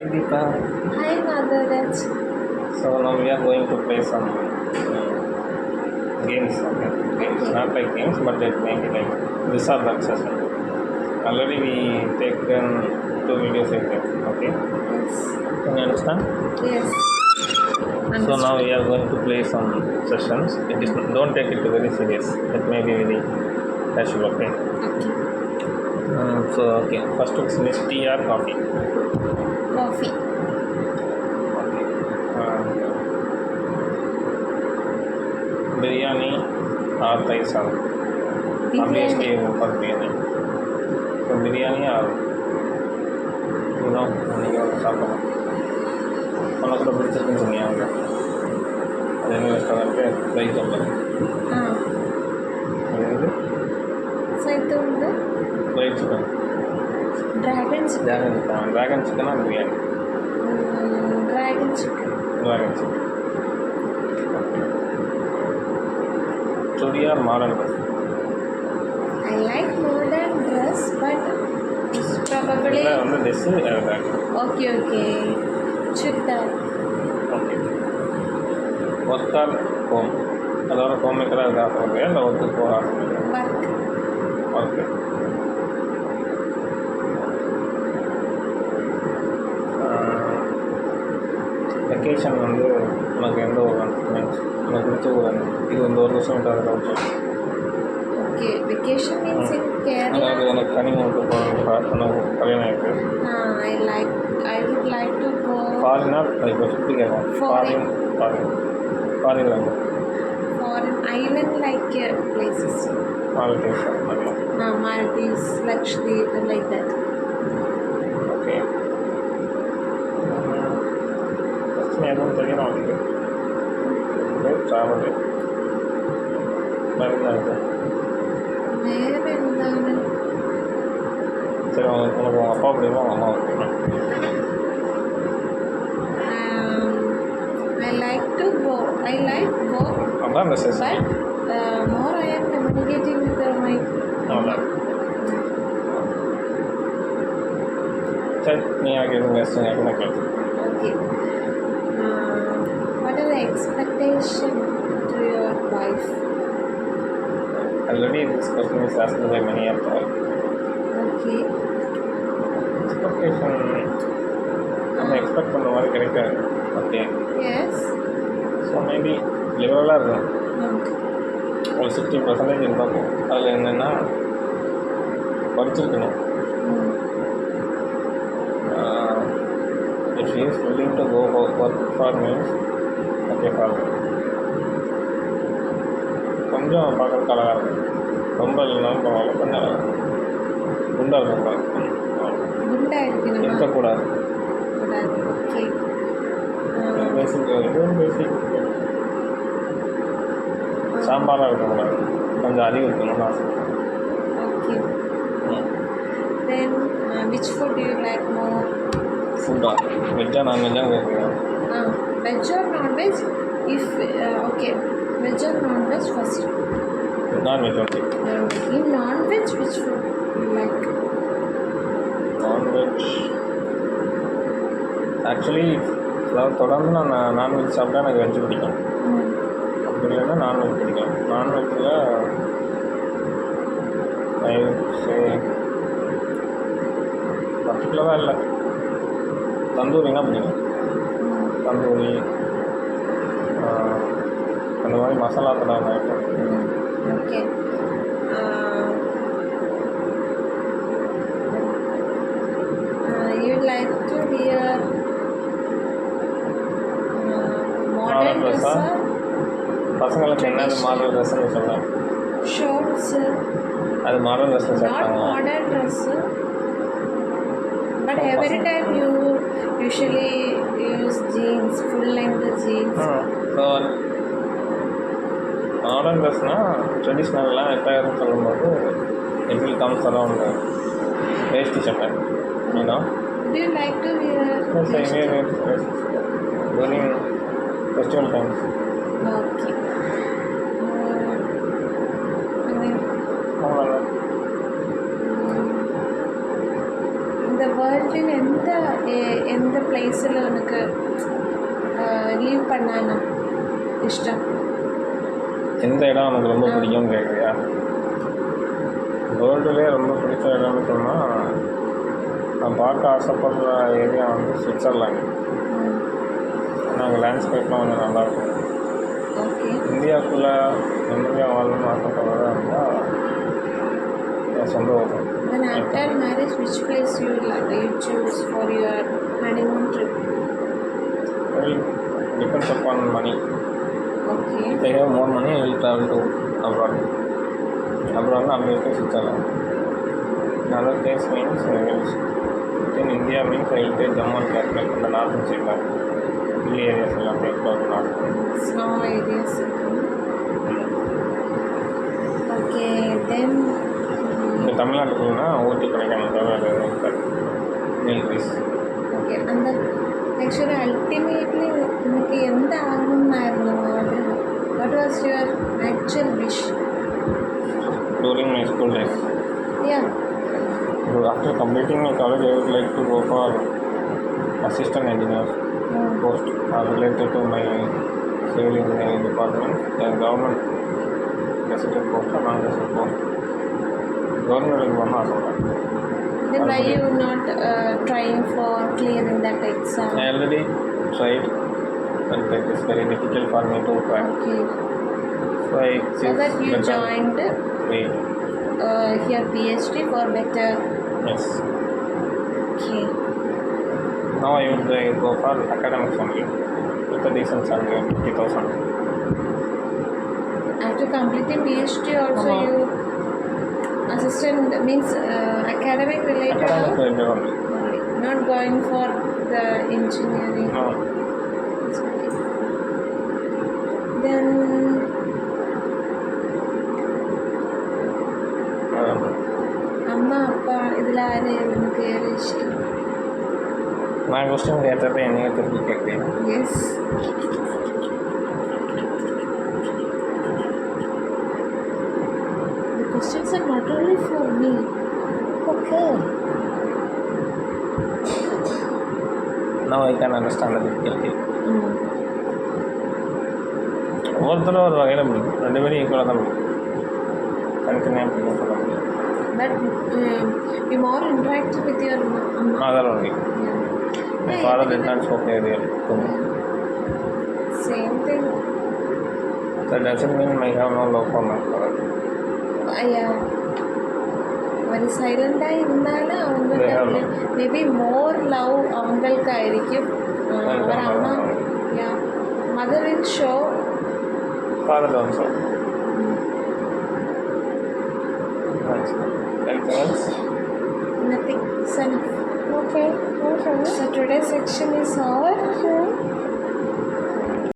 Deepa. Hi, Nagaraj. So now we are going to play some games. Okay, games Okay. not like games, but it may be like this or that session. Already we taken 2 videos like that. Okay, Yes. can you understand? Yes. So now Understood. we are going to play some sessions. It is don't take it very serious. It may be very casual. Okay. Okay. So okay, first question is tea or coffee. Coffee. Okay. Biryani or Thai salad. Obviously, Biryani. you go for biryani. So biryani or நீங்கள் சாப்பிடலாம் உனக்கு கூட பிடிச்சிருக்குன்னு சொன்னீங்க அவங்க அது என்ன restaurant try சொல்லலாம் அது வந்து Saitunda. Fried chicken Dragon chicken. Dragon சிக்கனா biryani Dragon chicken. Dragon chicken churidar modern dress I like modern dress, but it's probably. இல்லை வந்து dress Okay, okay. Chudar. Okay work or home அதோட ஹோம் மேக்கராக இருக்க ஆசைப்படுறியா இல்லை ஒர்க்குக்கு போக ஆசைப்படுறியா Work. ஒர்க்கு வெக்கேஷன் வந்து உனக்கு எந்த ஒரு மீன்ஸ் உனக்கு பிடிச்ச ஒரு இது இந்த ஒரு வருஷம் விட்டு அதில் வச்சோம் Okay. Vacation means in Kerala. அதாவது எனக்கு கனிமூட்டு போகணும் கல்யாணம் ஆகிருக்கு I would like to go. ஃபாரினா இப்போ சுற்றி கேட்கும் Foreign. ஃபாரின் வந்து Foreign island like places. மாலத்தீவ்ஸ் Maldives, Lakshadweep, like that. Okay பிரச்சனை எதுவும் தெரியும் அவனுக்கு ட்ராவலு பயமாக இருக்குது வேறு എന്താണ് சரி உனக்கு உங்கள் அப்பா பிடிக்குமா உங்கள் அம்மா பிடிக்குமா I like to go. I like both, அதான் இந்த session but more I am communicating with my. அவ்வளோதான் சரி நீ எனக்கு எதுவும் கஷ்டம் கேட்கணும் கேள்வி Okay. What are the expectation to your wife? Already this question is asked by many of the Okay. expectation நம்ம எக்ஸ்பெக்ட் பண்ண மாதிரி கிடைக்காது ஓகே Yes. ஸோ மேபி லிபரலாக இருக்கும் Okay. ஒரு 60% இருந்தால் போகும் அதில் என்னென்னா படிச்சிருக்கணும் if she is willing to go work for means okay for கொஞ்சம் பார்க்குறதுக்கு அழகாக இருக்கும் ரொம்ப இல்லைனாலும் பரவாயில்ல கொஞ்சம் அழகாக இருக்கும் குண்டாக இருக்கக்கூடாது குண்டா இருக்கணுமா? இருக்கக்கூடாது கூடாது. Okay. பேசிக் இதுவும் பேசிக் சாம்பாராக இருக்கக்கூடாது கொஞ்சம் அறிவு இருக்கணும்னு ஆசை Okay. Then which food do you like more? ஃபுட்டாக வெஜ்ஜா நான்வெஜ்ஜான்னு கேட்குறேன் Veg or non-veg? If okay, veg or non-veg first. Non veg okay In non-veg, which food you like? Non veg actually அதாவது தொடர்ந்து நான் நான்வெஜ் சாப்பிட்டா எனக்கு வெஜ் பிடிக்கும் அப்படி இல்லைன்னா நான்வெஜ் பிடிக்கும் நான்வெஜ்ஜில் பர்டிகுலராக இல்லை தந்தூரினா பிடிக்கும் தந்தூரி அந்த மாதிரி மசாலா தடவை item Okay. You'd like to wear modern dress, பசங்களுக்கு என்னது மாடல் ட்ரெஸ்ஸுன்னு சொல்கிறேன் shorts, அது மாடல் ட்ரெஸ்ஸில் not சேர்த்தாங்க modern dress. But every time you usually use jeans, full length jeans. So modern ட்ரெஸ்னால் ட்ரெடிஷ்னல்லாம் எட்டாயிரம் சொல்லும்போது இட் வில் கம்ஸ் அரவுண்ட் வேஷ்டி சட்டை ஏன்னா Do you like to wear? during festival times. Okay. And then அவ்வளோதான் in the world கண்ட்ரியில் எந்த பிளேஸில் உனக்கு லீவ் பண்ணானா இஷ்டம்? எந்த இடம் எனக்கு ரொம்ப பிடிக்கும்னு கேட்குறியா? வேர்ல்டுலேயே ரொம்ப பிடிச்ச இடம்னு சொன்னால் நான் பார்க்க ஆசைப்படுற ஏரியா வந்து சுவிட்சர்லாந்து. ஏன்னா அங்கே லேண்ட்ஸ்கேப்லாம் கொஞ்சம் நல்லாயிருக்கும். ஓகே. இந்தியாவுக்குள்ளே நிம்மதியாக வாழணும்னு ஆசைப்படுறதா இருந்தால் என் சொந்த ஊர். Then after marriage, which place you choose for your honeymoon trip? Well, depends upon money. Okay. If I have more money, I will travel to abroad. Abroad, obviously Switzerland. In other case means within India means I will take Jammu and Kashmir and the northern side. Hilly areas will not explore north. Snow areas. Okay, then. இந்த தமிழ்நாட்டுக்குள்ளனா ஊட்டி கொடைக்கானல் தவிர Nilgiris. Okay. அந்த actually ultimately எனக்கு எந்த ஆகணும்னாയിരുന്നു ஆഗ്രഹம்? What was your actual wish? During my school days. Yeah. After completing my college, I would like to go for assistant engineer post related to my civil engineering department. Government gazetted post or non-gazetted post. Government one also. Then why you not trying for clearing that exam? I already tried, but it is very difficult for me to crack. Okay. So that you joined Wait. Here PhD for better. Yes. Okay. Now I would go for academics only with a decent salary of 50,000. After completing PhD also you assistant means academic related? Academic related only. Not going for the engineering? No. It's okay. Then அம்மா அப்பா இதில் யார் எனக்கு ஏறு இஷ்டம்? நான் question கேட்டதை என்னைய திருப்பி கேட்குறேன். S. The questions are not only for me. Okay. Now I can understand the difficulty. ஒவ்வொருத்தரும் ஒரு வகையில் பிடிக்கும். ரெண்டு பேரும் ஈக்குவலாக தான் பிடிக்கும். தனித்தனியாக பிடிக்கும் சொல்ல முடியும். But you more interacted with your mother only. My father did not spoke earlier to me. Same thing. That doesn't mean I have no love for my father. Yeah. ஒரு சைலண்டாக இருந்தாலும் அவங்களுக்கு மேபி மோர் லவ் அவங்களுக்கு ஆയിരിക്കും. ஒரு அம்மா யா mother will show father also. Anything else? Nothing. So, okay. So today's section is over.